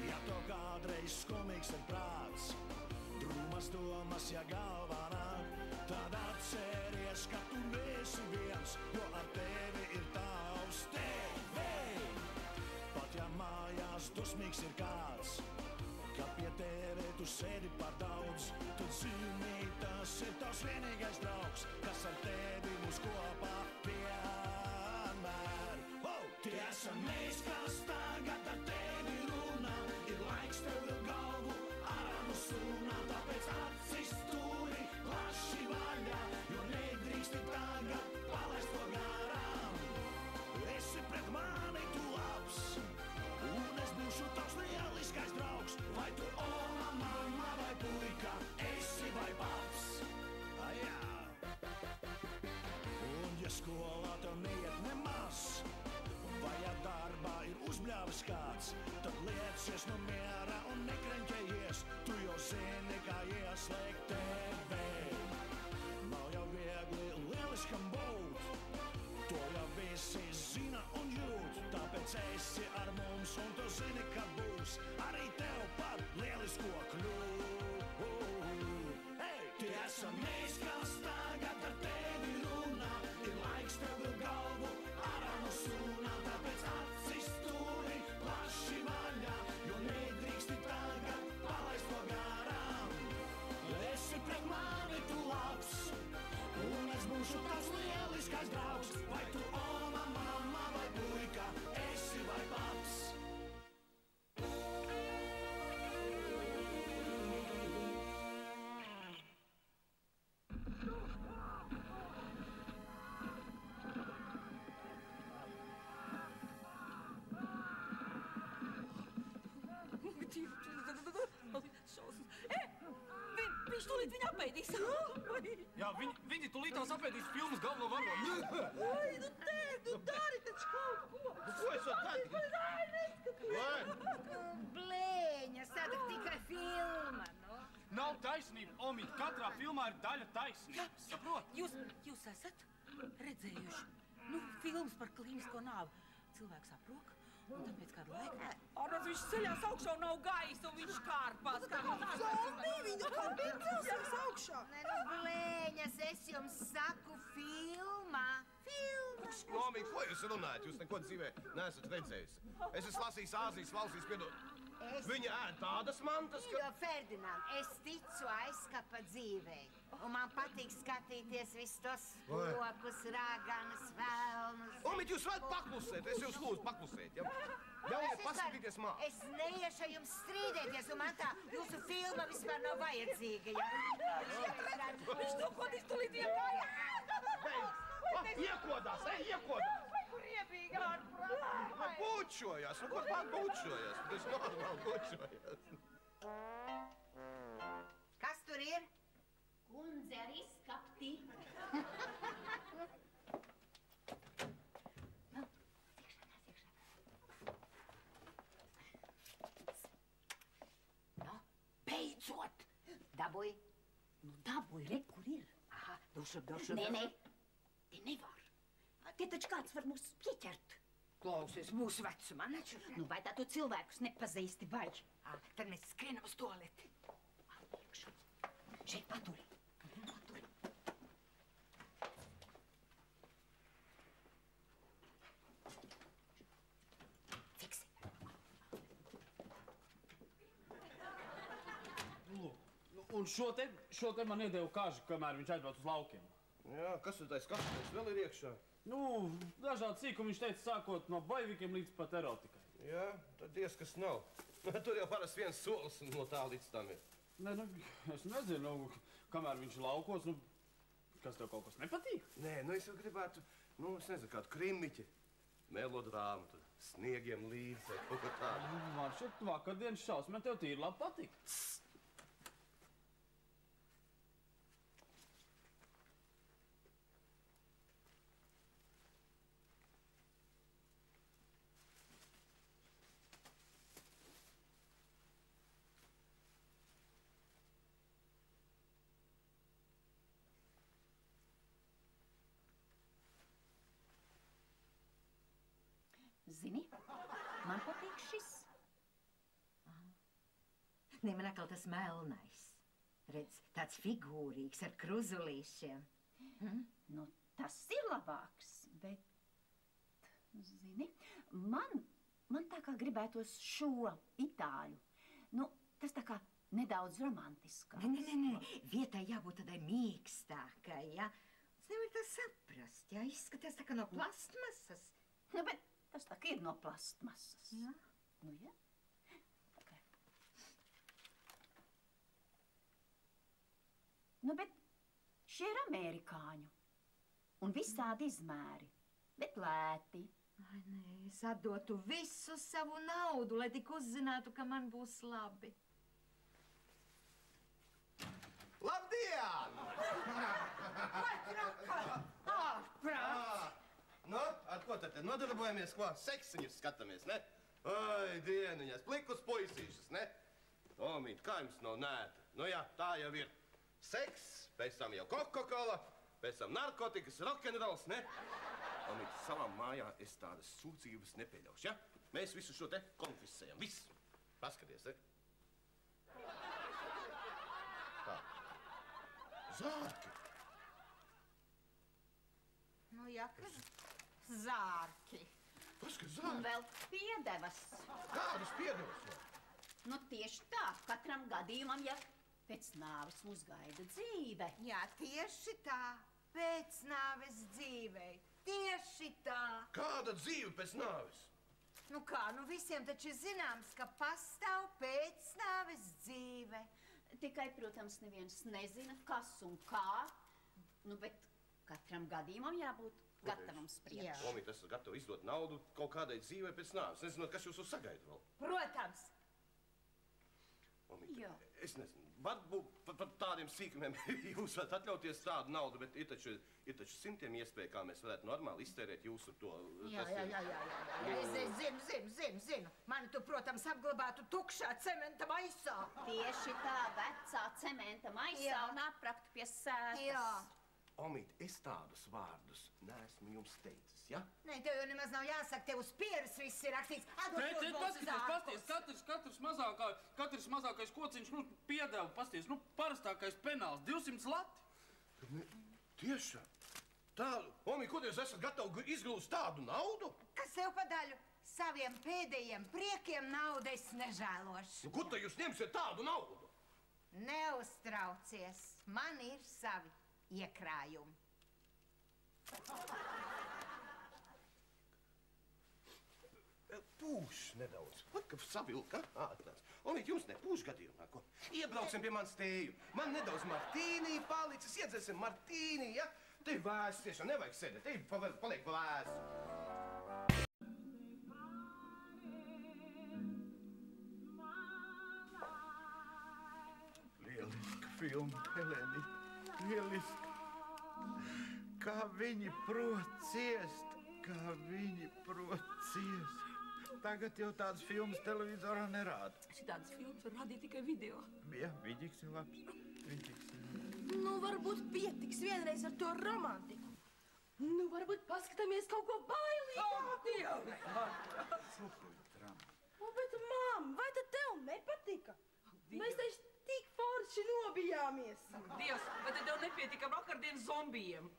Ja tev kādreiz skumīgs ir prāts, drūmas domas, ja galvā nāk, tad atceries, ka tu neesi viens, jo ar tevi ir tavs tevi. Pat ja mājās dusmīgs ir kāds, ka pie tevi tu sēdi par daudz, tad zini, tas ir tavs vienīgais draugs, kas ar tevi būs kopā vienmēr. Tie esam mēs, kas tagad ar tevi runā, ir laiks tev vēl galvu ārā no sunā, tāpēc acis turi plaši vaļā, jo nedrīksti tagad palaist to garām. Esi pret mani tu labs, un es būšu tavs lieliskais draugs, vai tu oma, mamma vai puika, esi vai paps. Un ja skolā tev neiet nemaz, vai ja darbā ir uzbļāvis kāds, tad liecies no miera un nekreņķējies, tu jau zini, kā ieslēgt tevi. Nav jau viegli lieliskam būt, to jau visi zina un jūt, tāpēc esi ar mums un tu zini, ka būs arī tev par lielisko kļūt. Tie esam mēs, kas tagad ar tevi runā, ir laiks tev vēl galvu ārā no sunā, tāpēc acis turi plaši vaļā, jo nedrīksti tagad palaist to garām. Esi pret mani tu labs, un es būšu tavs lieliskais draugs, vai tu oma, mamma vai puika, esi vai paps. Viņš tūlīt viņu apēdīs. Jā, viņi tūlītās apēdīs filmas galveno varoni. Ai, nu tēt, nu dari taču kaut ko. Ko es varu darīt? Blēņa, sadak tikai filma, nu. Nav taisnība, Omīt, katrā filmā ir daļa taisnības, saprot? Jūs esat redzējuši, filmas par klīnisko nāvi. Cilvēks aprok, un tāpēc kādu laiku... Arnaz, viņš ceļās augšā un nav gaisa, un viņš kārpās. Zombi, viņu kā piecelsās augšā. Nē, nu, blēņas, es jums saku filma. Omīt, ko jūs runājat? Jūs neko dzīvē neesat redzējusi. Es esmu lasījis Āzijas valstīs, piedod. Viņa ēd tādas mantas, ka... Mīļo Ferdinand, es ticu aizkapa dzīvei. Un man patīk skatīties visus tos lokus, raganas, vēlnus. Omīt, jūs varat paklusēt, es jūs lūdzu paklusēt, ja? Ļaujiet paskatīties mā. Es neiešu jums strīdēties, un man tā jūsu filma vispār nav vajadzīga, ja? Viņš to kodīs tūlīt iekājā. Iekodās, iekodās! Kur iebīga ārprāt? Bučojās, ko man bučojās? Tas normāli bučojās. Kas tur ir? Kundze ar izskapti. Beidzot! Dabūji? Dabūji, re, kur ir? Aha, došu. Nē. Te nevar. Te taču kāds var mūs pieķert. Klausies, mūsu vecumā. Vai tā tu cilvēkus nepazīsti, vai? Tad mēs skrienam uz tualeti. Iekšu. Šeit paturi. Fiksi. Un šo te man iedeva kažu, kamēr viņš aizbrauc uz laukiem. Jā, kas tur tais kapitēs vēl ir iekšā? Dažādi sīkumi viņš teica, sākot no baivikiem līdz pat erotikai. Jā, tad diez kas nav. Tur jau parasti viens solis no tā līdz tam ir. Nē, es nezinu, kamēr viņš ir laukos, kas tev kaut kas nepatīk? Nē, es jau gribētu, es nezinu, kādu krimiķi, melodrāmu, tad sniegiem līdzi, kaut kā tādu. Man šeit vakardienas šausmē tev tīri labi patīk. Zini, Man patīk šis. Nē, man atkal tas melnais. Redz, tāds figūrīgs ar kruzulīšiem. Nu, tas ir labāks, bet, zini, man tā kā gribētos šo itāļu. Nu, tas tā kā nedaudz romantiskāks. Nē, vietai jābūt tādai mīkstākai, ja? Es nevaru tā saprast, ja? Izskatās tā kā no plastmasas. Nu, bet tas tā kā ir no plastmasas. Jā. Nu, ja? Okay. Nu, bet šie ir amerikāņu. Un visādi izmēri, bet lēti. Ai, nē, es atdotu visu savu naudu, lai tik uzzinātu, ka man būs labi. Labdien! Nu, ar ko tad nodarbojamies? Ko? Seksiņus skatāmies, ne? Ai, dieniņas, plikus puisīšas, ne? Tomīt, kā jums nav nēta? Nu jā, tā jau ir. Seks, pēc tam jau Coca-Cola, pēc tam narkotikas, rock'n'rolls, ne? Tomīt, savā mājā es tādas sūdzības nepieļaušu, ja? Mēs visu šo te konfiscējam, viss. Paskaties, Tā. Zārki. Nu, jā, kas zārki. Paskat, Un zārki. vēl piedevas. Kādas piedevas? Nu, tieši tā, katram gadījumam, ja pēc nāves mūs gaida dzīve. Jā, tieši tā. Pēc nāves dzīvei. Tieši tā. Kāda dzīve pēc nāves? Nu kā, nu visiem taču zināms, ka pastāv pēc nāves dzīve. Tikai, protams, neviens nezina, kas un kā. Nu, bet katram gadījumam jābūt gatavam spriekš. Jā. Tomīt, esat gatavi izdot naudu kaut kādai dzīvei pēc nāves. Nezinot, kas jūs sagaida vēl. Protams. Omīt, Jā. es nezinu, varbūt par tādiem sīkumiem jūs varat atļauties tādu naudu, bet ir taču simtiem iespēju, kā mēs varētu normāli iztērēt jūsu to... Jā. Es zinu. Mani tu, protams, apglabātu tukšā cementa maisā. Tieši tā, vecā cementa maisā Jā. un apraktu pie sētas. Jā. Omīt, es tādus vārdus neesmu jums teicis, ja? Nē, tev jau nemaz nav jāsaka, tev uz pieres viss ir rakstīts. Paskaties, katrs mazākais kociņš, nu, piedeva, paskaties, nu, parastākais penāls, 200 lati. Tiešām? Tā, Omīt, ko jūs esat gatavi izgrūst tādu naudu? Kas tev pa daļu? Saviem pēdējiem priekiem naudu es nežēlošu. Nu, kur tad jūs ņemsiet tādu naudu? Neuztraucies, man ir savi iekrājumi. Pūš nedaudz. Vat, ka savilka, ātrās. Omīt, jums nepūš gadījumā, ko? Iebrauksim pie manas tēju. Man nedaudz martīnī palicis, iedzēsim martīnī, ja? Te vēs, tiešām nevajag sēdēt, te paliek vēs. Lieliska filma, Helēni. Lieliska. Kā viņi prot ciest, Tagad jau tādas filmas televizorā nerāda. Šitādas filmas var rādīt tikai video. Jā, vidīgs ir labs. Nu, varbūt pietiks vienreiz ar to romantiku. Nu, varbūt paskatāmies kaut ko bailīgāku. Nu, bet, mam, vai tad tev nepatika? Mēs taču tik forši nobijāmies. Dievs, vai tad tev nepietika vakardienas zombijiem?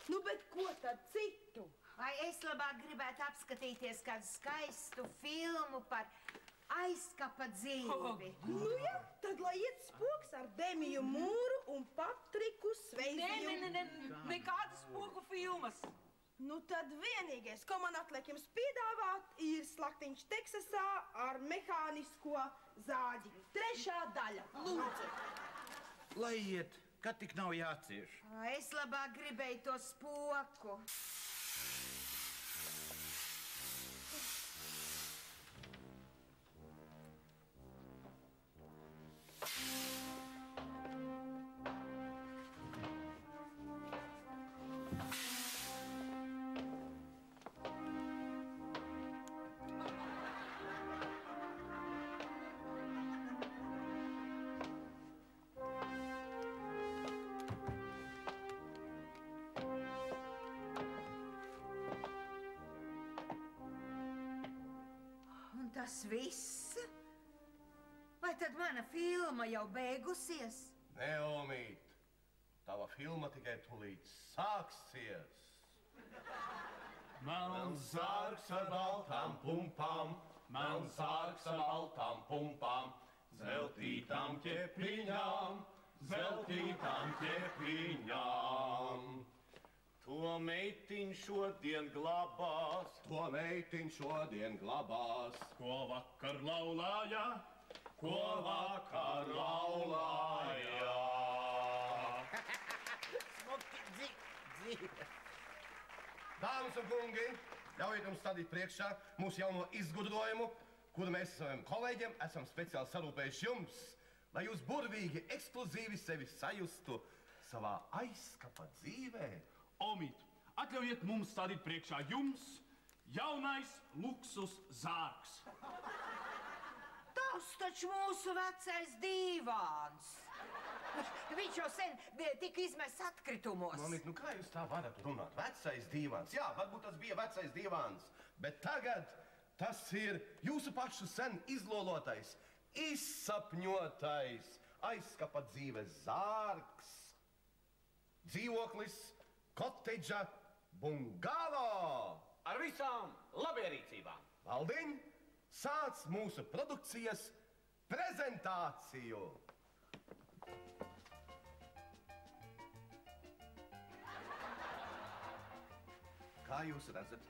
Nu, bet ko tad citu? Vai es labāk gribētu apskatīties kādu skaistu filmu par aizkapa dzīvi? Nu, jā, tad lai iet spoks ar Demiju Mūru un Patriku Sveiziju. Nekādas spoku filmas. Nu, tad vienīgais, ko man atliek jums piedāvāt, ir Slaktiņš Teksasā ar mehānisko zāģi. 3. daļa. Lūdzu. Lai iet, kad tik nav jācieš. Es labāk gribēju to spoku. tas viss? Vai tad mana filma jau beigusies? Nē, Omīt, tava filma tikai tūlīt sāksies. Melns zārks ar baltām pumpām, melns zārks ar baltām pumpām, zeltītām ķepiņām, zeltītām ķepiņām. To meitiņ šodien glabās, to meitiņ šodien glabās. Ko vakar laulāja, ko vakar laulāja. Smuki dzīve. Dāmas un kungi, ļaujiet mums stādīt priekšā mūsu jauno izgudrojumu, kuru mēs saviem kolēģiem esam speciāli sarūpējuši jums, lai jūs burvīgi, ekskluzīvi sevi sajustu savā aizskapa dzīvē. Omīt, atļaujiet mums stādīt priekšā jums jaunais luksus zārks. Tas taču mūsu vecais dīvāns. Viņš jau sen tika izmests atkritumos. Omīt, nu kā jūs tā varat runāt? Vecais dīvāns. Jā, varbūt tas bija vecais dīvāns, bet tagad tas ir jūsu pašu sen izlolotais, izsapņotais aizskapa dzīves zārks. Dzīvoklis Kotedža bungalo! Ar visām labierīcībām! Valdiņ, sāc mūsu produkcijas prezentāciju! Kā jūs redzat,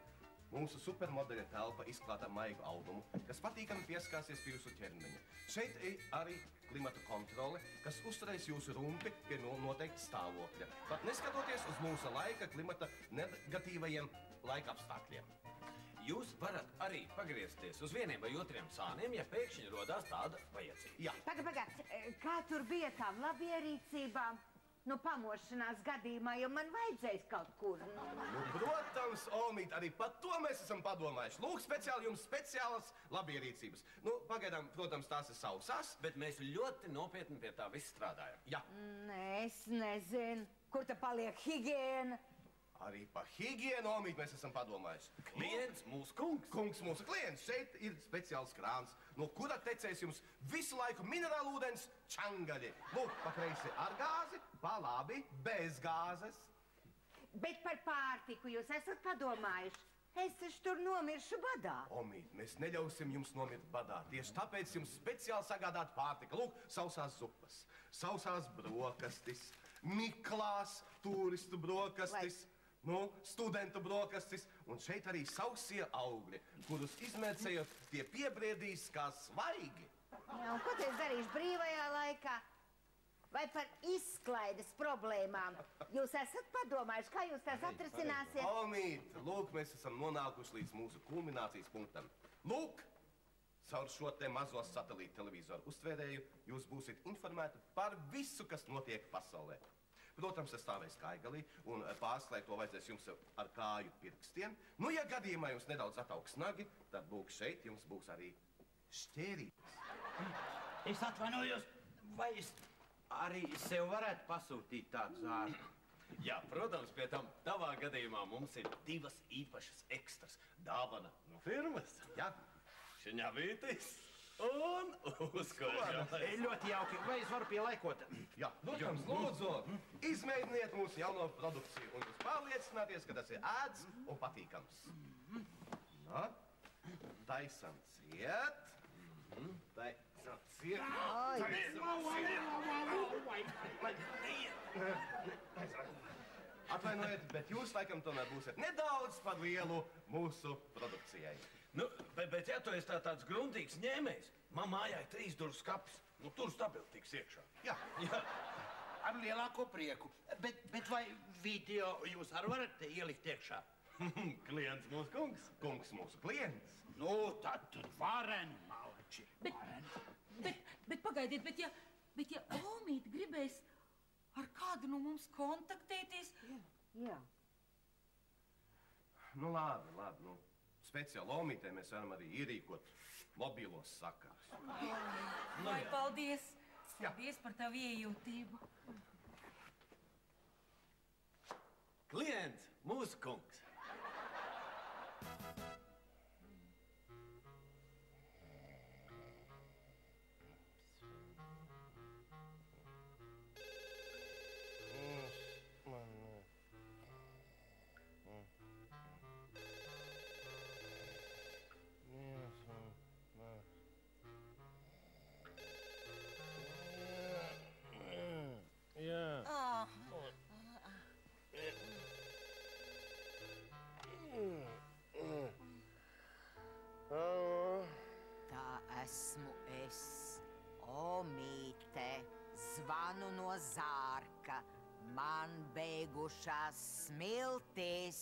mūsu supermodeļa telpa izklāta maigu audumu, kas patīkami pieskārsies pie jūsu ķermeņa. Šeit ir arī klimata kontrole, kas uzturēs jūsu rumpi pie noteikta stāvokļa, pat neskatoties uz mūsu laika klimata negatīvajiem laika apstākļiem. Jūs varat arī pagriezties uz vieniem vai otriem sāniem, ja pēkšņi rodās tāda vajadzība. Jā. Pagad, kā tur bija tām labierīcībām? Nu, pamošanās gadījumā, jo man vajadzēs kaut kur. Nu, protams, Omīt, arī par to mēs esam padomājuši. Lūk, speciāli jums speciālas labierīcības. Nu, pagaidām, protams, tās ir sausās. Bet mēs ļoti nopietni pie tā viss strādājam. Jā. Nē, es nezinu, kur te paliek higiēna. Arī par higiēnu, Omīt, mēs esam padomājuši. Klients mūsu kungs. Kungs mūsu klients. Šeit ir speciāls krāns, no kura tecēs jums visu laiku minerālu ūdens čangaļi. Lūk, pa kreisi ar gāzi, pa labi bez gāzes. Bet par pārtiku jūs esat padomājuši? Es taču tur nomiršu badā. Omīt, mēs neļausim jums nomirt badā. Tieši tāpēc jums speciāli sagādāt pārtika. Lūk, sausās zupas, sausās brokastis, miklās turistu brokastis. Nu, studentu brokastis, un šeit arī sausie augļi, kurus izmērcējot, tie piebriedīs kā svaigi. Jā, un ko te es darīšu brīvajā laikā? Vai par izklaides problēmām? Jūs esat padomājuši, kā jūs tās atrisināsiet? Omīt, lūk, mēs esam nonākuši līdz mūsu kulminācijas punktam. Lūk, caur šo te mazo satelītu televizoru uztvērēju, jūs būsiet informēti par visu, kas notiek pasaulē. Protams, es stāvēšu kaigalī, un pārslēgt to vajadzēs jums ar kāju pirkstiem. Nu, ja gadījumā jums nedaudz ataugs nagi, tad lūk šeit jums būs arī šķērītes. Es atvainojos, vai es arī sev varētu pasūtīt tādu zārku? Jā, protams, pie tam tavā gadījumā mums ir divas īpašas ekstras. Dāvana no firmas. Jā. Šiņavītis un uzkoža. Ļoti jauki. Vai es varu pielaikot? Jā, protams, lūdzu, izmēģiniet mūsu jauno produkciju un jūs pārliecināties, ka tas ir ēds un patīkams. Na, taisam ciet. Taisam ciet. Atvainojiet, bet jūs laikam tomēr būsiet nedaudz par lielu mūsu produkcijai. Nu, bet ja tu esi tāds gruntīgs ņēmējs, man mājā ir 3 durvis skapis. Nu, tur stabili tiks iekšā. Jā. Jā. Ar lielāko prieku. Bet vai video jūs arī varat te ielikt iekšā? Klients mūsu kungs. Kungs mūsu klients. Nu, tad vareni, malči. Bet pagaidiet, bet ja Omīte gribēs ar kādu no mums kontaktēties... Jā. Nu, labi, nu. Speciāli Omītē mēs varam arī ierīkot mobīlos sakarus. Vai, paldies! Paldies par tavu iejūtību. Klients mūsu kungs. Zārka. Man beigušās smiltis.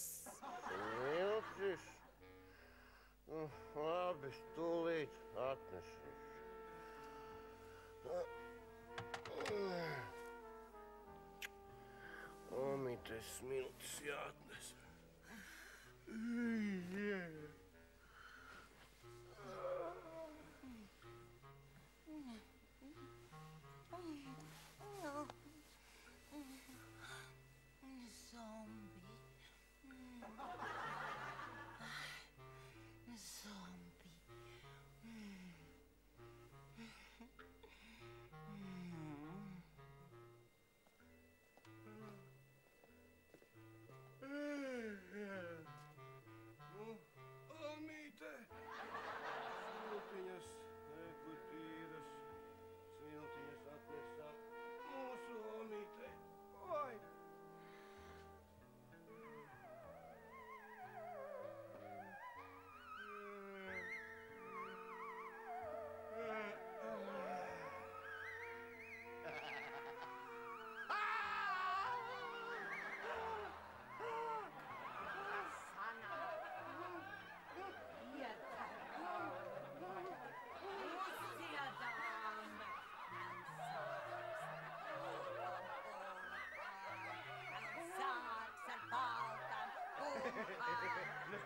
Smiltis? Labi, tūlīt atnesīšu. Omīte smiltis jāatnes. Omīte! Smiltiņas, kur tīras, smiltiņas atnesā mūsu omītei. Oi!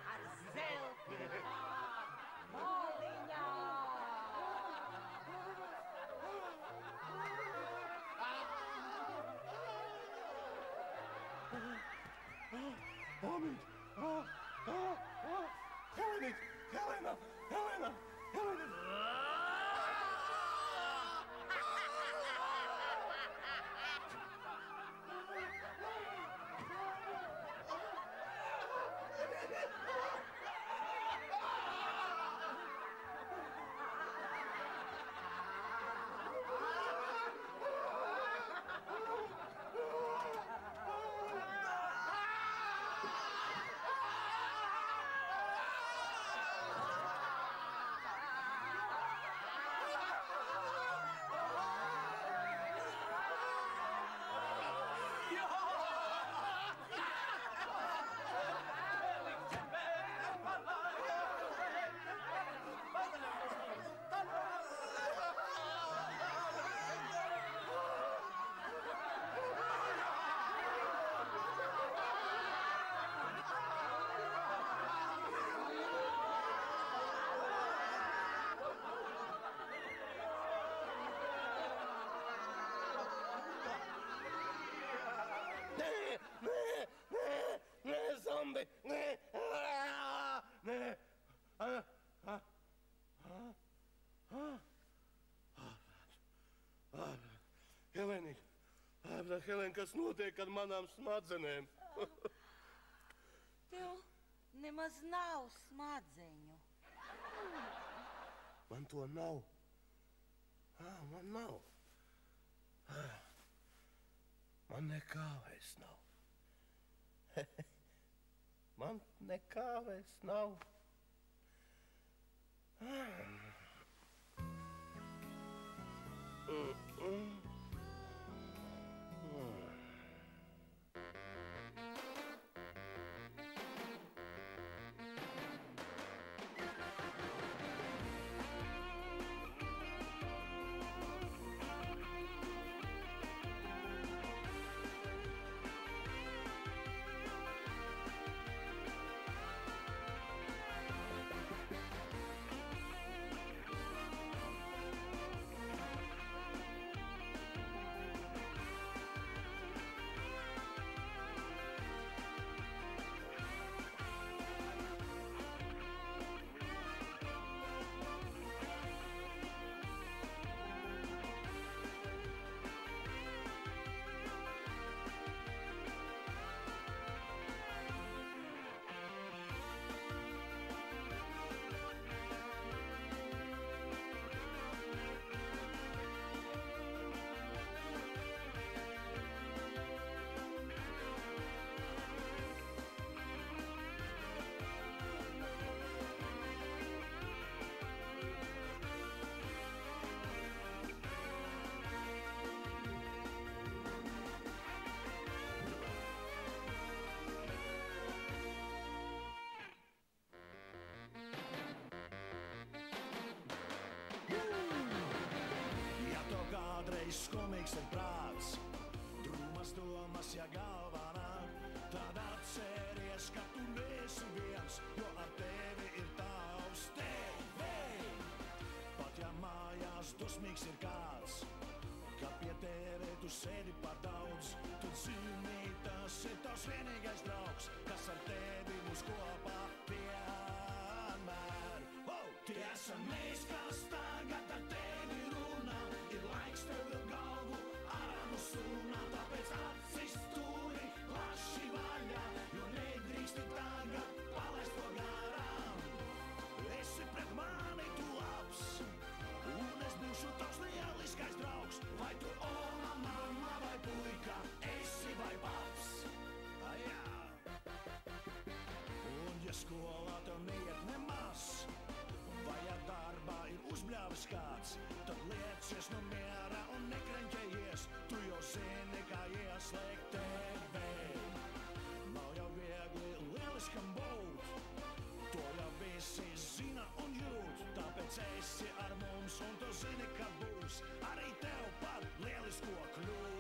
Ar zelti moliņā. Omīt! Helenīt! Helena! Helena! Helena! Nē, zombi! Nē! Nē! Helenīt! Helen, kas notiek ar manām smadzenēm? Tev nemaz nav smadzeņu. Man to nav. Man nav. Man nekā vairs nav. Man nekā vairs nav. viss komīgs ir prāts. Drūmas domas, ja galvā nāk, tad atceries, ka tu neesi viens, jo ar tevi ir tavs tevi. Pat ja mājās dusmīgs ir kāds, ka pie tevi tu sēdi par daudz, tu zini, tas ir tavs vienīgais draugs, kas ar tevi būs kopā vienmēr. Tie esam mēs, kas tagad ar tevi runā, ir laiks tev vēl galvu ārā no sunā, tāpēc acis turi plaši vaļā, jo nedrīksti tagad palaist to garām. Esi pret mani tu labs, un es būšu tavs lieliskais draugs, vai tu oma, mamma vai puika, esi vai paps. Ajā. Un ja skolā tev neiet nemaz, vai ja darbā ir uzbļāvis kāds, tad liecies no miera un nekreņķējies, tu jau zini, kā ieslēgt tevi. Nav jau viegli lieliskam būt, to jau visi zina un jūt, tāpēc esi ar mums un tu zini, ka būs arī tev par lielisko kļūt.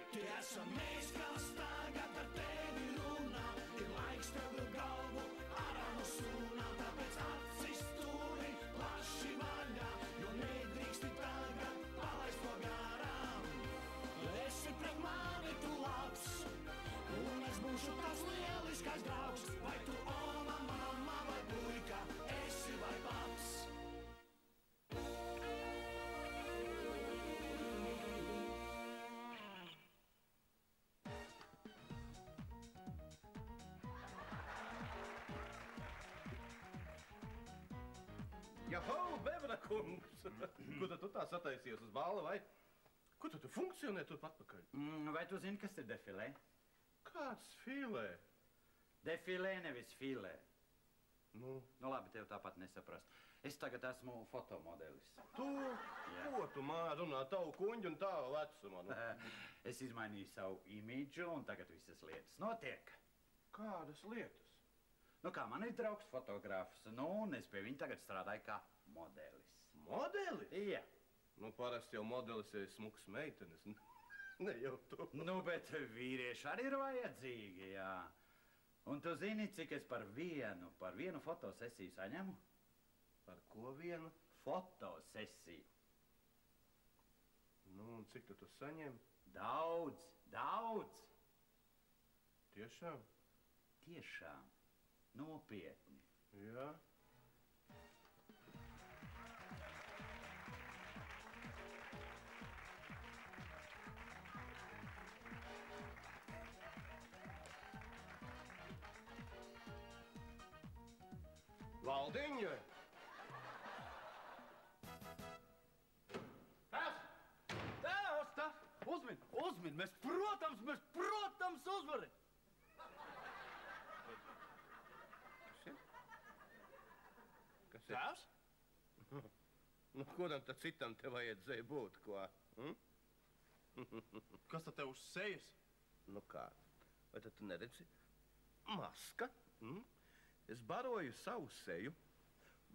Tie esam mēs, kas tagad ar tevi runā, ir laiks tev vēl galvu ārā no sunā, tāpēc acis turi plaši vaļā, jo nedrīksti tagad palaist to garām. Esi pret mani tu labs, un es būšu tavs lieliskais draugs, vai tu oma, mamma vai puika, esi vai paps. Jaho, Bevera kungs! Ko tad tu tā sataisies uz balli, vai? Ko tu funkcionē tur atpakaļ? Vai tu zini, kas ir defilē? Kāds filē? Defilē, nevis filē. Nu labi, tev tāpat nesaprast. Es tagad esmu fotomodelis. Tu? Ko tu māja runā tavu kuņģu un tavu vecumā? Es izmainīju savu imidžu un tagad visas lietas notiek. Kādas lietas? Kā man ir draugs fotogrāfs, un es pie viņa tagad strādāju kā modelis. Modelis? Jā. Parasti jau modelis ir smuks meitenes, ne jau tu. Bet vīrieši arī ir vajadzīgi, jā. Un tu zini, cik es par vienu fotosesiju saņemu? Par ko vienu? Fotosesiju. Un cik tu saņem? Daudz. Tiešām? Tiešām. Nopietni. Jā. Valdiņa! Tēvs! Uzmin! Mēs, protams, uzvaram! Tēvs? Kodam tad citam te vajadzēja būt, ko? Kas tad tev uz sejas? Kā? Vai tad tu neredzi? Maska. Es baroju savu seju,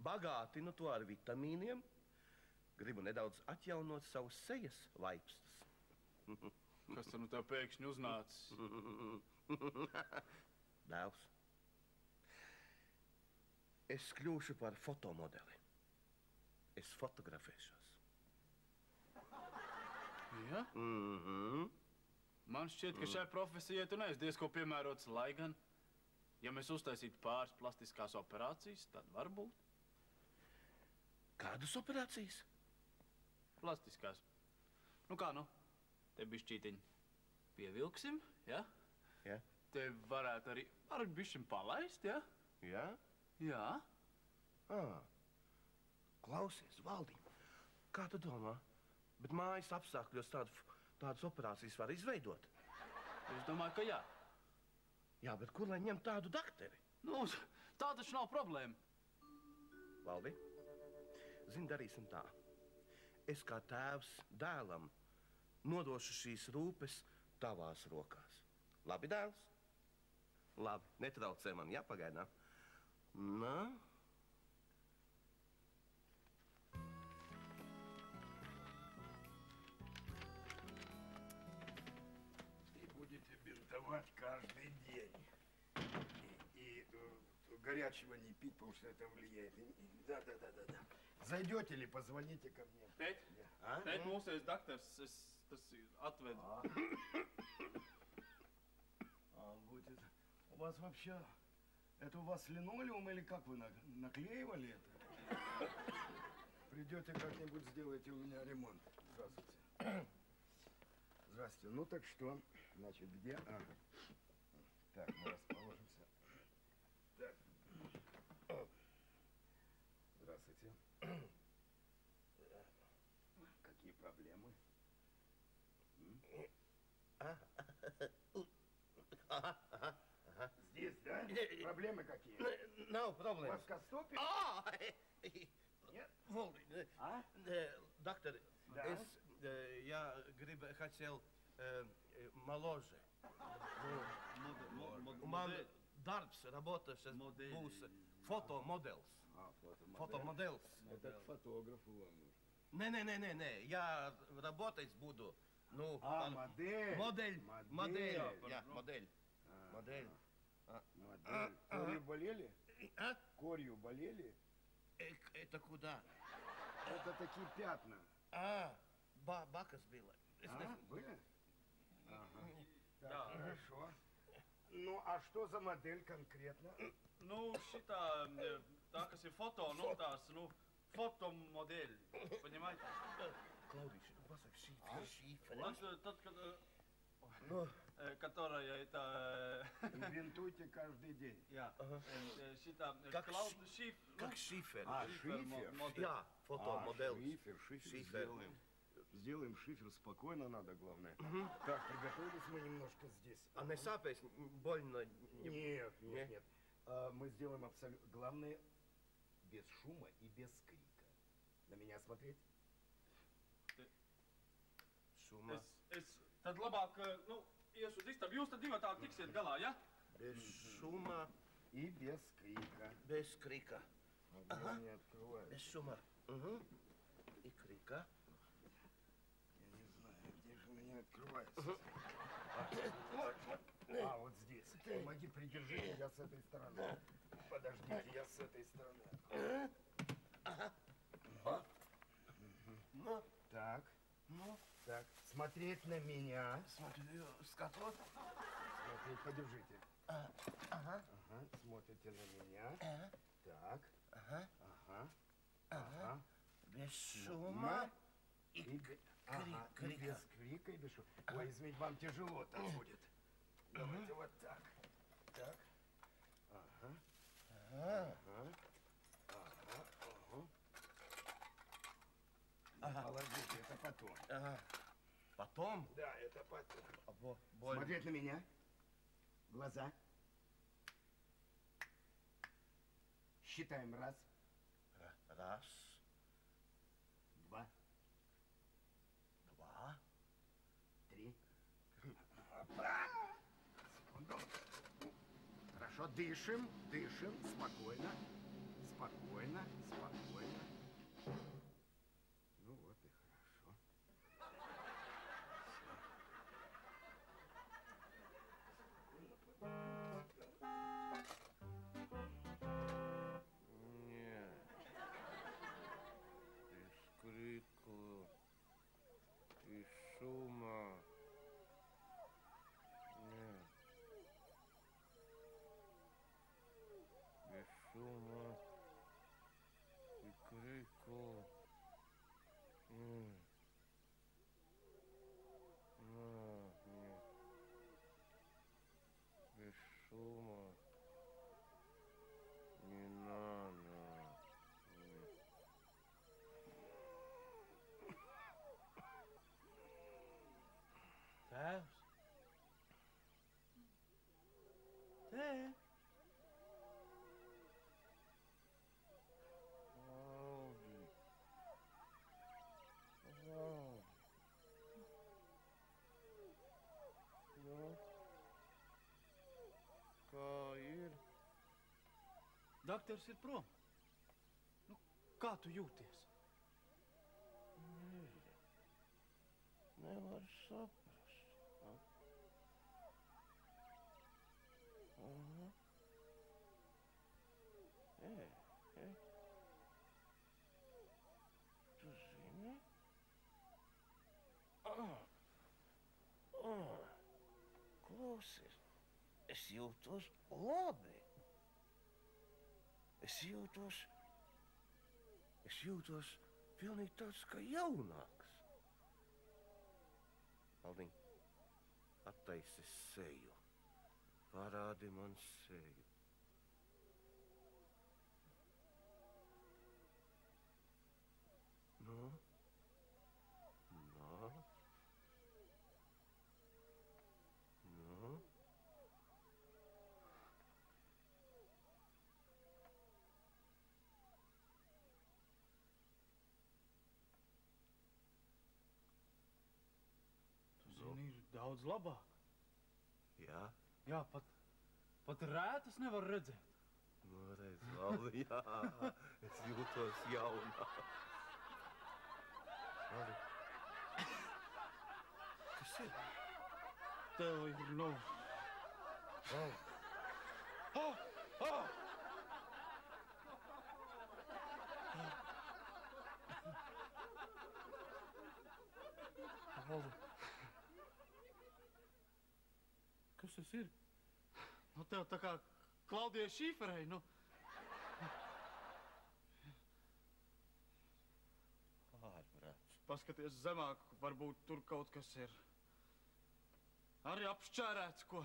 bagātinu to ar vitamīniem, gribu nedaudz atjaunot savus sejas vaipstus. Kas tad nu tev pēkšņi uznācis? Dēls. Es kļūšu par fotomodeli. Es fotografēšos. Jā? Man šķiet, ka šai profesijai tu neesi diezko piemērots, lai gan, ja mēs uztaisītu pāris plastiskās operācijas, tad varbūt. Kādas operācijas? Plastiskās. Te bišķītiņi pievilksim, ja? Jā. Te varētu arī bišķiņ palaist, ja? Jā? Jā. Klausies, Valdiņ, kā tu domā? Bet mājas apstākļos tādas operācijas var izveidot? Es domāju, ka jā. Jā, bet kur lai ņem tādu dakteri? Tā taču nav problēma. Valdi, zini, darīsim tā. Es kā tēvs dēlam nodošu šīs rūpes tavās rokās. Labi, dēls? Labi, netraucē man, jā, pagaidām. спать каждый день. И горячего не пить, потому что это влияет. Да. Зайдете ли, позвоните ко мне. Tēt, tēt, mūsēs daktars, tas atved. Будет. У вас вообще, это у вас линолеум или как вы наклеивали это? Придете как-нибудь, сделайте у меня ремонт. Здравствуйте. Здравствуйте. Ну так что? Значит, где? Так, мы расположимся. Так. Здравствуйте. Какие проблемы? Здесь, да? Проблемы какие? Nav problēmas. Плоскостопие? Нет? Доктор, Да? я хотел моложе. Man darbs, работа сейчас būs fotomodels. Фотомодель. Это к фотографу вам нужно. Не, я работать буду. Ну, модель. Модель. Модель. Модель. Модель. Корью болели? А? Корью болели? Это куда? Это такие пятна. Бака сбила. Были? Ага. Так, хорошо. Ну, а что за модель конкретно? Nu, šitā, tā, kas ir foto, nu, tās, nu, fotomodeļi, понимаете? Клаудиш, pasaka šифр. Тот, которая, это... Инвентуйте каждый день. Jā, šitā, Как šifr. Как шифер. Шифер? Я, фотомодель. Шифер. Сделаем шифер, спокойно надо, главное. Так, приготовились мы немножко здесь. А не сапесь, больно? Нет. Мы сделаем абсолютно... Главное, без шума и без крика. На меня смотреть? Шума. Tad labāk, nu, iešu uz istabu. Jūs tad divi tā tiksiet galā, ja? Без шума и без крика. Без крика. Ага. Не открывается. Без шума. И крика. Я не знаю, где же у меня открывается. Вот здесь. Помоги, придержите, я с этой стороны. Подождите, я с этой стороны открою. Так. Так, смотреть на меня. Смотрю, скотот. Смотреть, подержите. Ага. Смотрите на меня. Так. Ага. Без шума и Ага, и без крика, и без шума. Ой, извините, вам тяжело так будет. Давайте вот так. Так. Положите, это потом. Потом? Да, это потом. Больно. Смотреть на меня. Глаза. Считаем. Раз. Раз. Два. Два. Три. Секунду. Хорошо, дышим. Спокойно. Ну вот и хорошо. Нет. Без крику. Без шума. Нет. Без шума и крику. Нет. Без шума. Не надо. Tēvs? Tēvs? Kā ir? Daktars ir prom. Nu, kā tu jūties? Nevar saprast. Tu zini? Klausies, es jūtos labi. Es jūtos pilnīgi tāds kā jaunāks. Aldiņ, attaisi seju. Parādi man seju. Nu? Nu? Nu? Tu zini, ir daudz labāk. Jā? Jā, pat rētas nevar redzēt. Nu, redz, Aldi, jā, es jūtos jaunā. Aldi, kas ir? Tev ir, nu... Aldi, kas tas ir? Nu, tev tā kā Klaudijai Šīferei, nu... Ārprāts. Paskaties zemāk, varbūt tur kaut kas ir. Arī apšķērēts, ko...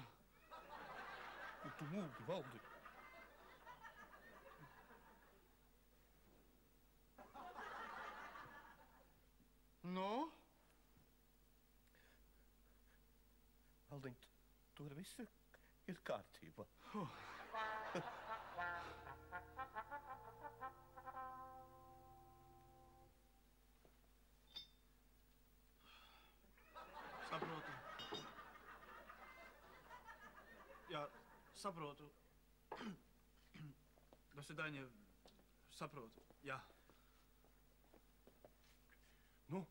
Kur tu mūgi, Valdi? Nu? Valdiņ, tur viss ir kārtībā. Saprotu. Jā, saprotu. До свидания. Saprotu, jā. Nu?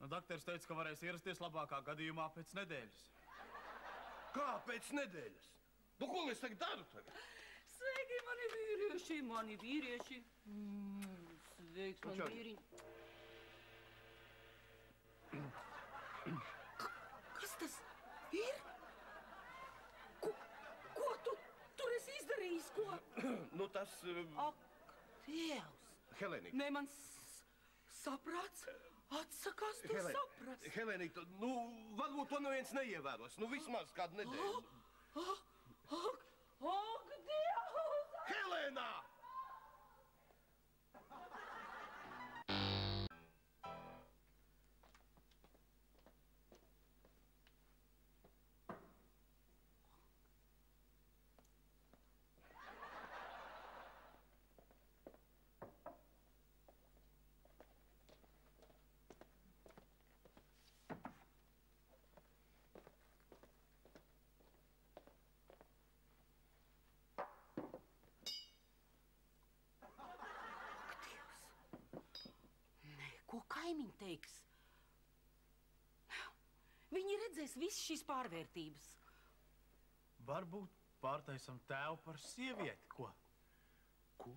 Nu, dakteris teica, ka varēs ierasties labākā gadījumā pēc nedēļas. Kā pēc nedēļas? Nu, ko es tagad daru tagad? Sveiki, mani vīrieši! Sveiks, man vīriņ! Kas tas ir? Ko tu tur esi izdarījis, ko? Nu, tas... Ak, Dievs! Helēnika. Ne, man saprāts atsakās to saprast. Helēnika, nu, varbūt to neviens neievēros. Nu, vismaz kādu nedēļu. Ak, Dievs! Helēnā! Ko kaimiņi teiks? Viņi redzēs visas šīs pārvērtības. Varbūt pārtaisam tēvu par sievieti, ko? Ko?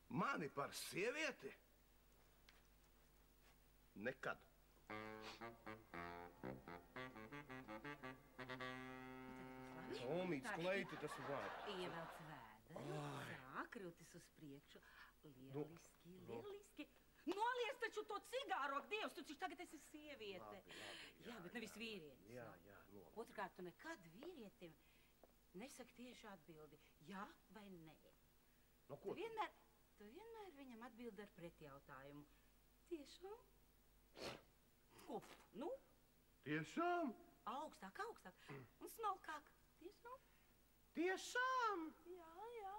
Mani par sievieti? Nekad. Omīts kleita, tas ir vārds. Ievelc vēderi, sākrutis uz priekšu. Lieliski. Noliec taču to cigāru, ak, Dievs, tu taču tagad esi sieviete. Jā, bet nevis vīrietis. Jā. Otrkārt, tu nekad vīrietim nesaki tieši atbildi, jā vai nē. Nu, ko? Tu vienmēr viņam atbildi ar pretjautājumu. Tiešām? Ko? Nu? Tiešām? Augstāk. Un smalkāk. Tiešām? Tiešām? Jā.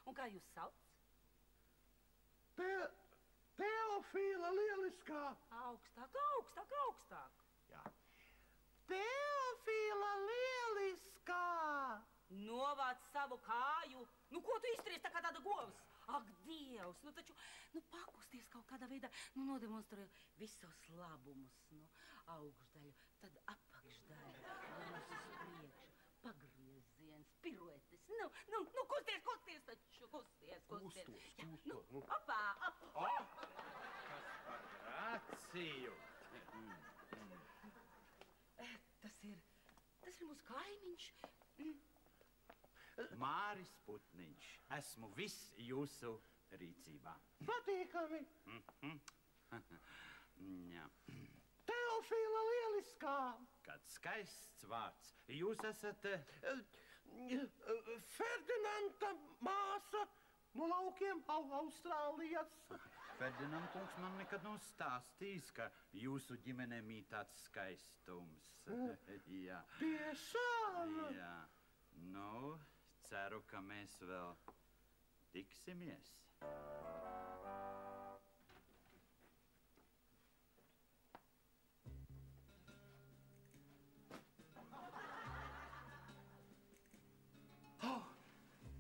Un kā jūs sauc? Teofīla lieliskā. Augstāk. Jā. Teofīla lieliskā. Novāc savu kāju. Nu, ko tu izturies tā kā tāda govs? Ak, Dievs, nu taču, pakusties kaut kādā veidā, nodemonstrē visus savus labumus, augšdaļu, tad apakšdaļu, uz priekšu, pagrieziens, piruetes, kusties taču, kusties. Kustos. Opā. Kas par grāciju? Tas ir mūsu kaimiņš. Māris Putniņš. Esmu viss jūsu rīcībā. Patīkami. Jā. Teofīla lieliskā. Kāds skaists vārds. Jūs esat... Ferdinanda māsa no laukiem Austrālijas. Ferdinand kungs man nekad nav stāstījis, ka jūsu ģimenē mīt tāds skaistums. Jā. Tiešām? Jā. Nu, ceru, ka mēs vēl tiksimies.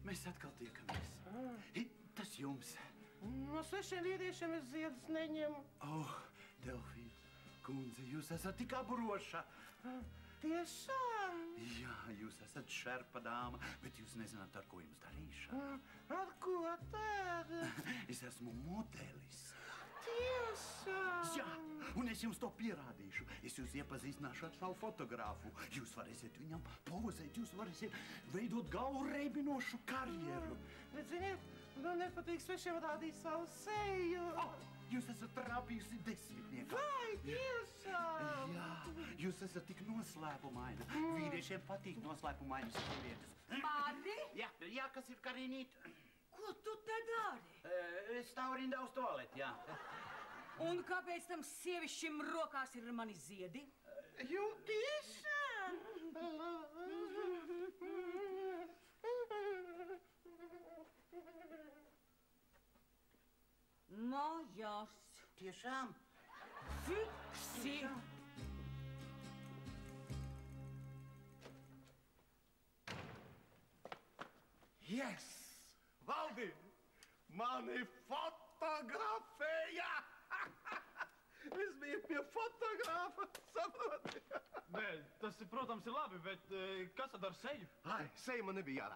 Mēs atkal tiekamies. Tas jums. No 6 vīriešiem es ziedus neņemu. Teofīla kundze, jūs esat tik aburoša. Tiešām? Jā, jūs esat šerpa dāma, bet jūs nezināt, ar ko jums darīšu. Ar ko tad? Es esmu modelis. Tiešām? Jā, un es jums to pierādīšu. Es jūs iepazīstināšu ar savu fotogrāfu. Jūs varēsiet viņam pozēt, jūs varēsiet veidot galvu reibinošu karjeru. Bet, ziniet, man nepatīk svešiem rādīt savu seju. Jūs esat trāpījusi desmitniekā. Vai, tiešām? Jā, jūs esat tik noslēpumaina. Vīriešiem patīk noslēpumainas sievietes. Māri? Jā, kas ir, Karīnīt? Ko tu te dari? Stāvu rindā uz toaleti, jā. Un kāpēc tam sievišķim rokās ir mani ziedi? Tiešām? Mājās. Tiešām? Fiksi. Yes! Valdi, mani fotografēja! Es biju pie fotogrāfa, saproti? Nē, tas, protams, ir labi, bet kas tad ar seju? Seja man nebija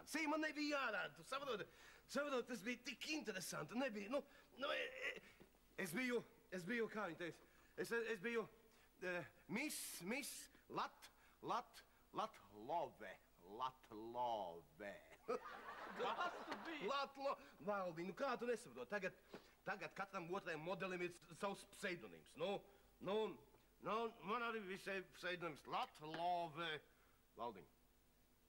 jārāda. Tu saproti? Tas bija tik interesanti. Nebija, es biju, kā viņi teica, es biju Miss Latlove. Kas tu biji? Valdi, kā tu nesaproti? Tagad katram otrajam modelim ir savs pseidonīms. Man arī visai pseidonīms Latlove. Valdi,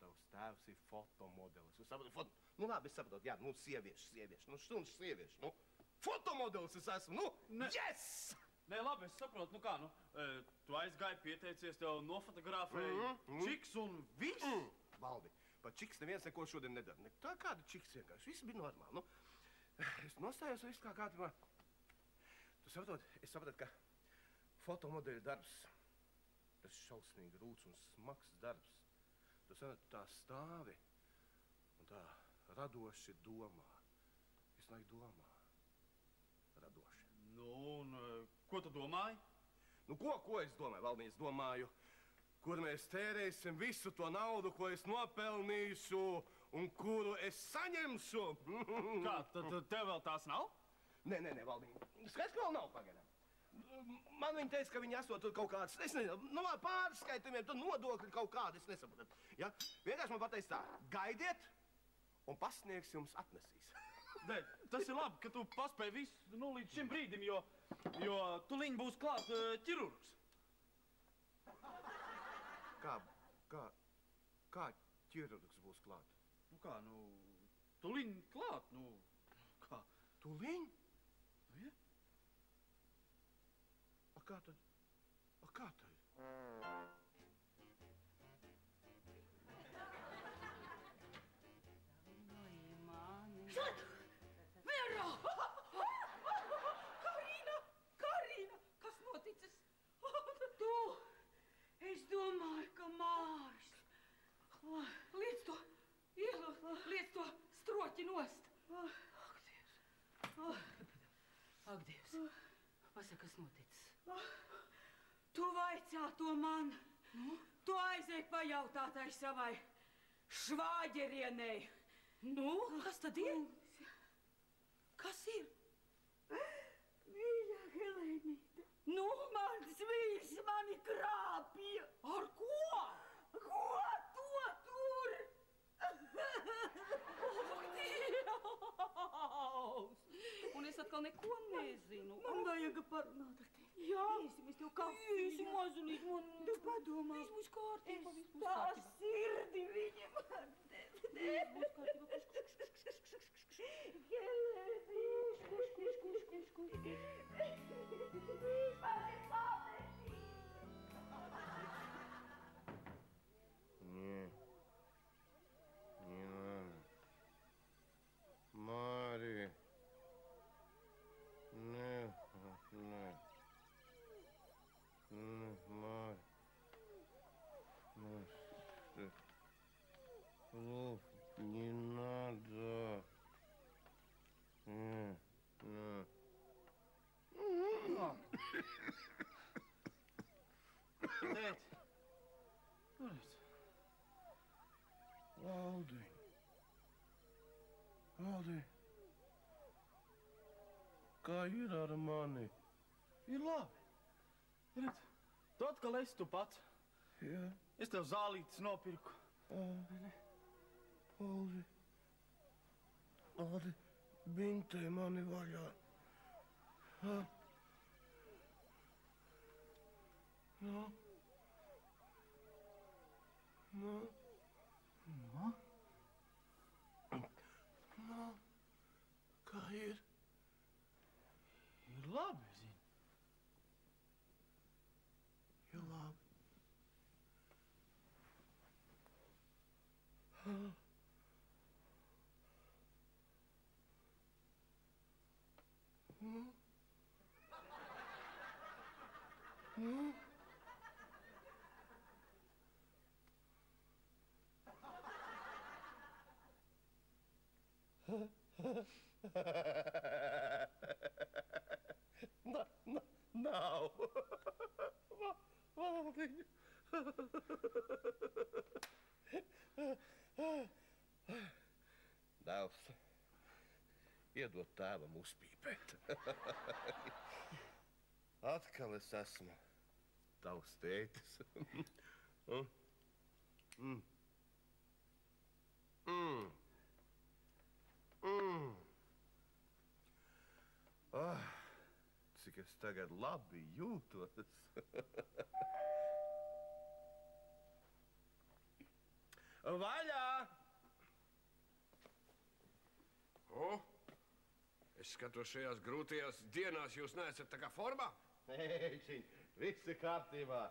tavs tēvs ir fotomodelis. Tu saproti? Labi, es saprotu, jā, sieviešu, stundas sieviešu. Fotomodelis es esmu, yes! Nē, labi, es saprotu, tu aizgāji, pieteicies, tev nofotografēji čiks un viss. Valdi, par čiks neviens neko šodien nedara. Tā kāda čiks vienkārši, viss bija normāli. Es nostājos viss kā kārtībā. Tu saproti, es sapratu, ka fotomodeļa darbs, tas šausmīgi rūts un smags darbs. Tu saproti, tā stāvi un tā radoši domā. Visu laiku domā. Radoši. Un ko tu domāji? Ko es domāju, Valdi? Es domāju, kur mēs tērēsim visu to naudu, ko es nopelnīšu un kuru es saņemšu. Kā, tad tev vēl tās nav? Nē, Valdi. Skaidrs, ka vēl nav pagaidām. Man viņi teica, ka viņi esot tur kaut kāds, es nezinu, pārskaitumiem, tur nodokļi kaut kādi, es nesapratu. Ja? Vienkārši man pateica tā, gaidiet, un pasniegs jums atnesīs. Nē, tas ir labi, ka tu paspēji visu līdz šim brīdim, jo tuliņ būs klāt ķirurgs. Kā ķirurgs būs klāt? Tuliņ klāt, kā? Tuliņ? Ja? Kā tad? Vera! Karina! Kas noticis? Es domāju, ka Māris. Liec to stroķi nost. Ak, Dievs. Pasaka, kas noticis? Tu vaicā to man. Tu aizēj pajautātai savai švāģerienei. Nu, kas tad ir? Kas ir? Mīļā Helēnīte. Nu, mans vīrs mani krāpja. Ar ko? Ko to tur? Dievs! Un es atkal neko nezinu. Man vajag parunāt ar tevi. Jā. Iesim, es tev kafiju. Iesim, mazulīt, man... Tu padomā. Viss būs kārtībā, viss būs Tā kārtībā. sirdi viņa man deva. Viss būs kārtībā. Mārija. Nē. Mārija. Не надо. Tēt, kurēs? Valdi, kā ir ar mani? Ir labi. Redz, tu atkal esi tu pats. Jā. Es tev zālītes nopirku. Valdi, bintē mani vaļā. Kā ir? Ir labi, zini. Ir labi. Nav. Valdi. Dēls, iedod tēvam uzpīpēt. Atkal es esmu tavs tētis. Cik es tagad labi jūtos. Vaļā! Es skatos, šajās grūtajās dienās jūs neesat tā kā formā? Ēčiņ, viss ir kārtībā.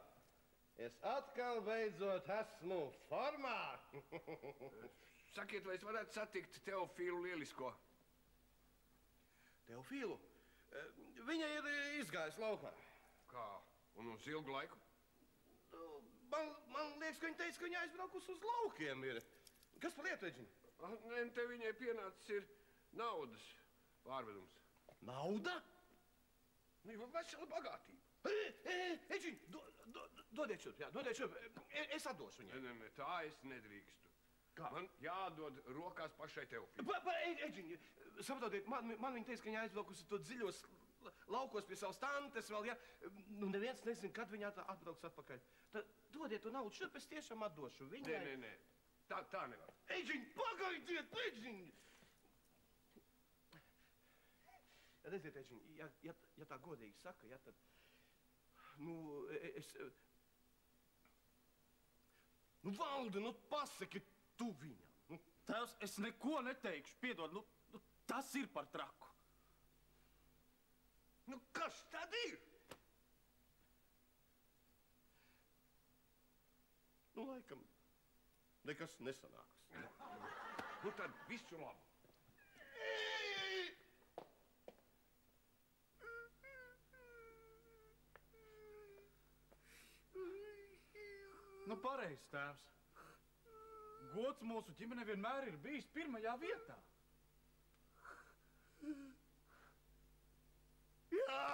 Es atkal beidzot esmu formā. Sakiet, vai es varētu satikt Teofīlu Lielisko? Teofīlu? Viņa ir izgājusi laukā. Kā? Un uz ilgu laiku? Man liekas, ka viņa teica, ka viņa aizbraukusi uz laukiem ir. Kas par lietu, Eģiņ? Nē, te viņai pienācis ir naudas pārvedums. Nauda? Vesela bagātība. Eģiņ, dodiet šurp, jā, dodiet šurp. Es atdošu viņai. Nē, tā es nedrīkstu. Kā? Man jādod rokās pašai Teofīlu. Eģiņ, saprotiet, man viņa teica, ka viņa aizbraukusi to dziļos laukos pie savas tantes vēl, ja? Nu, neviens nezin, kad viņa atbrauks atpakaļ. Tad dodiet to naudu šurp, es tiešām atdošu viņai. Nē. Tā nevar. Eģiņ, pagaidiet, Eģiņ! Redziet, Eģiņ, ja tā godīgi saka, ja tad... Nu, es... Nu, Valdi, nu, pasaki tu viņam. Tēvs, es neko neteikšu, piedod, nu, tas ir par traku. Nu, kas tad ir? Nu, laikam, nekas nesanāks. Nu, tad visu labu. Nu, pareizi, tēvs. Gods mūsu ģimene vienmēr ir bijis pirmajā vietā. Jā!